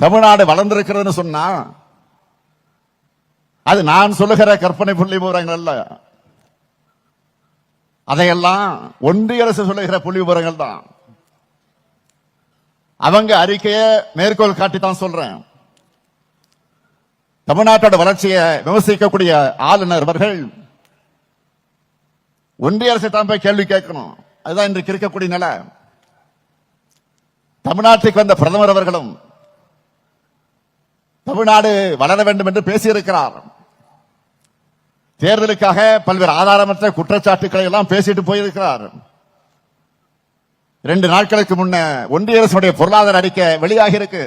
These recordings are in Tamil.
தமிழ்நாடு வளர்ந்திருக்கிறது சொன்னா அது நான் சொல்லுகிற கற்பனை புள்ளி விவரங்கள் அல்ல. அதையெல்லாம் ஒன்றிய அரசு சொல்லுகிற புள்ளி விவரங்கள் தான். அவங்க அறிக்கையை மேற்கோள் காட்டித்தான் சொல்றேன். தமிழ்நாட்டோட வளர்ச்சியை விமர்சிக்கக்கூடிய ஆளுநர் அவர்கள் ஒன்றிய அரசை தான் போய் கேள்வி கேட்கணும். அதுதான் இன்றைக்கு இருக்கக்கூடிய நிலை. தமிழ்நாட்டுக்கு வந்த பிரதமர் அவர்களும் தமிழ்நாடு வளர வேண்டும் என்று பேசியிருக்கிறார். தேர்தலுக்காக பல்வேறு ஆதாரமற்ற குற்றச்சாட்டுக்களை எல்லாம் பேசிட்டு போயிருக்கிறார். 2 நாட்களுக்கு முன்ன ஒன்றிய அரசுடைய பொருளாதார அறிக்கை வெளியாகி இருக்கு.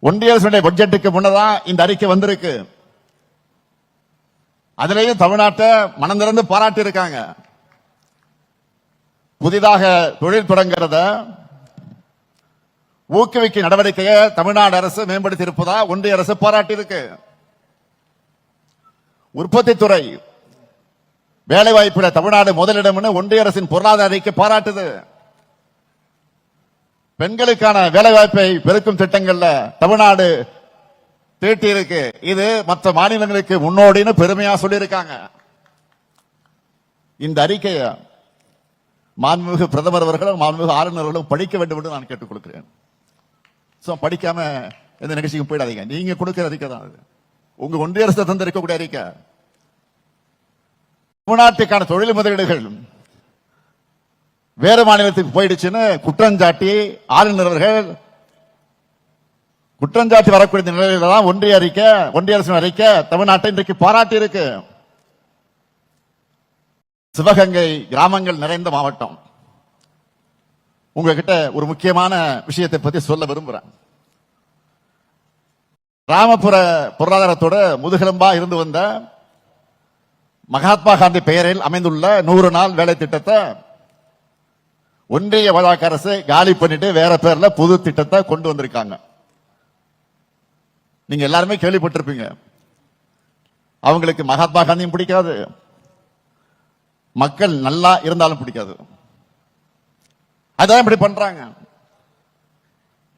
ஒன்றிய அரசுடைய பட்ஜெட்டுக்கு முன்னதான் இந்த அறிக்கை வந்திருக்கு. அதிலேயும் தமிழ்நாட்டை மனம் திறந்து பாராட்டி இருக்காங்க. புதிதாக தொழில் தொடங்குறத ஊக்குவிக்கும் நடவடிக்கையை தமிழ்நாடு அரசு மேம்படுத்தி இருப்பதா ஒன்றிய அரசு பாராட்டி இருக்கு. உற்பத்தி துறை வேலை வாய்ப்புல தமிழ்நாடு முதலிடம் ஒன்றிய அரசின் பொருளாதார அறிக்கை பாராட்டுது. பெண்களுக்கான வேலை வாய்ப்பை பெருக்கும் திட்டங்கள்ல தமிழ்நாடு தீட்டி இருக்கு. இது மற்ற மாநிலங்களுக்கு முன்னோடின்னு பெருமையா சொல்லியிருக்காங்க. இந்த அறிக்கையை மாண்புமிகு பிரதமர் அவர்களும் மாண்புமிகு ஆளுநர்களும் படிக்க வேண்டும் என்று நான் கேட்டுக் கொடுக்கிறேன். படிக்காம எந்த நிகழ்ச்சிக்கும் போயிடாதீங்க. நீங்க கொடுக்கிற அறிக்கை தான் அது. உங்க ஒன்றிய அரசு தந்திருக்கக்கூடிய அறிக்கை. தமிழ்நாட்டுக்கான தொழில் முதலீடுகள் வேறு மாநிலத்துக்கு போயிடுச்சுன்னு குற்றஞ்சாட்டி ஆளுநர்கள் குற்றஞ்சாட்டி வரக்கூடிய நிலையில தான் ஒன்றிய அரசின் அறிக்கை தமிழ்நாட்டை இன்றைக்கு பாராட்டி இருக்கு. சிவகங்கை கிராமங்கள் நிறைந்த மாவட்டம். உங்ககிட்ட ஒரு முக்கியமான விஷயத்தை பத்தி சொல்ல விரும்புறேன். கிராமப்புற பொருளாதாரத்தோட முதுகெலும்பா இருந்து வந்த மகாத்மா காந்தி பெயரில் அமைந்துள்ள 100 நாள் வேலை திட்டத்தை ஒன்றிய பாஜக அரசு காலி பண்ணிட்டு வேற பேர்ல புது திட்டத்தை கொண்டு வந்திருக்காங்க. நீங்க எல்லாருமே கேள்விப்பட்டிருப்பீங்க. அவங்களுக்கு மகாத்மா காந்தியும் பிடிக்காது, மக்கள் நல்லா இருந்தாலும் பிடிக்காது. அதான் இப்படி பண்றாங்க.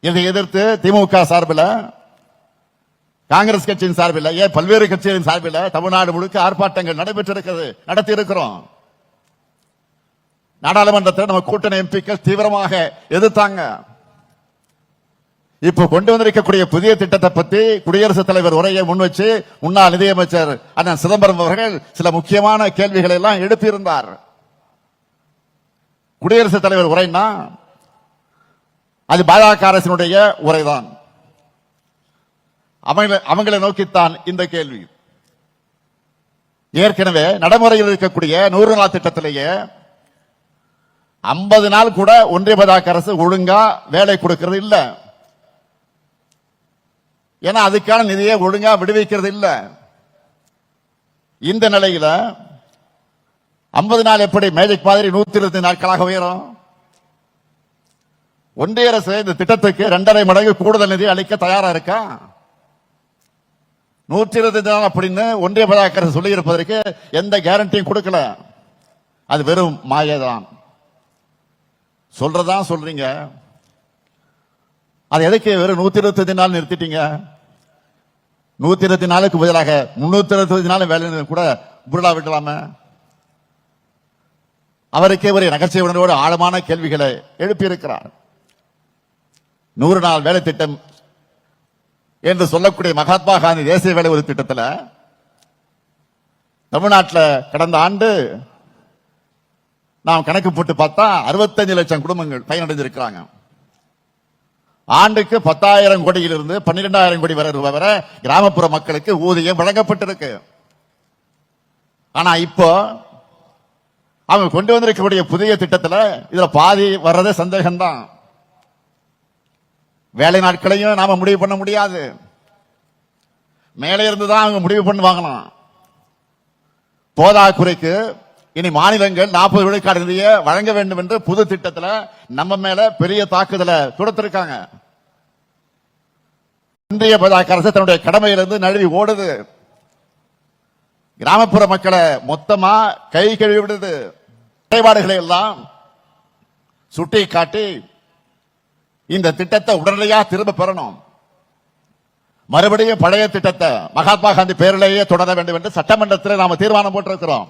இதை எதிர்த்து திமுக சார்பில், காங்கிரஸ் கட்சியின் சார்பில், ஏன் பல்வேறு கட்சிகளின் சார்பில் தமிழ்நாடு முழுக்க ஆர்ப்பாட்டங்கள் நடைபெற்றிருக்கிறது, நடத்தி இருக்கிறோம். நாடாளுமன்றத்தில் நம்ம கூட்டணி எம்பிக்கள் தீவிரமாக எதிர்த்தாங்க. இப்ப கொண்டு வந்திருக்கக்கூடிய புதிய திட்டத்தை பற்றி குடியரசுத் தலைவர் உரையை முன்வச்சு முன்னாள் நிதியமைச்சர் அண்ணன் சிதம்பரம் அவர்கள் சில முக்கியமான கேள்விகளை எல்லாம் எழுப்பியிருந்தார். குடியரசுத் தலைவர் உரைனா அது பாஜக அரசினுடைய உரைதான். அவங்களை நோக்கித்தான் இந்த கேள்வி. ஏற்கனவே நடைமுறையில் இருக்கக்கூடிய 100 நாள் திட்டத்திலேயே 50 நாள் கூட ஒன்றிய பாஜக அரசு ஒழுங்கா வேலை கொடுக்கிறது இல்ல. ஏன்னா அதுக்கான நிதியை ஒழுங்கா விடுவிக்கிறது இல்ல. இந்த நிலையில 50 நாள் எப்படி மேஜிக் மாதிரி 120 நாட்களாக உயரும்? ஒன்றிய அரசு இந்த திட்டத்துக்கு 2.5 மடங்கு கூடுதல் நிதி அளிக்க தயாரா இருக்கா? 120 நாள் அப்படின்னு ஒன்றிய பாஜக அரசு சொல்லி இருப்பதற்கு எந்த கேரண்டியும் கொடுக்கல. அது வெறும் மாயதான். சொல்றதா சொல்றீங்க. அது எதுக்கு வெறும் 125 நாள் நிறுத்திட்டீங்க? 120 நாளுக்கு பதிலாக 365 நாள் வேலை கூட புரளா விடலாமே. அவருக்கே ஒரு நகைச்சுவை உணர்வோடு ஆழமான கேள்விகளை எழுப்பியிருக்கிறார். 100 நாள் வேலை திட்டம் என்று சொல்லக்கூடிய மகாத்மா காந்தி தேசிய வேலை உறுதி திட்டத்தில் தமிழ்நாட்டில் கடந்த ஆண்டு நாம் கணக்கு போட்டு பார்த்தா 65 லட்சம் குடும்பங்கள் பயனடைந்திருக்கிறாங்க. ஆண்டுக்கு 10,000 கோடியிலிருந்து 12,000 கோடி வரை கிராமப்புற மக்களுக்கு ஊதியம் வழங்கப்பட்டிருக்கு. ஆனா இப்போ அவங்க கொண்டு வந்திருக்கக்கூடிய புதிய திட்டத்தில் இதுல பாதி வர்றதே சந்தேகம்தான். வேலை நாட்களையும் நாம முடிவு பண்ண முடியாது. மேலே இருந்துதான் அவங்க முடிவு பண்ணுவாங்களாம். போதாக்குறைக்கு இனி மாநிலங்கள் 40 விழுக்காடு நிதியை வழங்க வேண்டும் என்று புது திட்டத்தில் நம்ம மேல பெரிய தாக்குதலை தொடுத்திருக்காங்க. இந்திய பாஜக அரசு தன்னுடைய கடமையிலிருந்து நழுவி ஓடுது. கிராமப்புற மக்களை மொத்தமா கை கழுவி விடுது. குறைபாடுகளை எல்லாம் சுட்டி காட்டி இந்த திட்டத்தை உடனடியாக திரும்ப பெறணும். மறுபடியும் பழைய திட்டத்தை மகாத்மா காந்தி பேரிலேயே தொடர வேண்டும் என்று சட்டமன்றத்தில் நாம தீர்மானம் போட்டிருக்கிறோம்.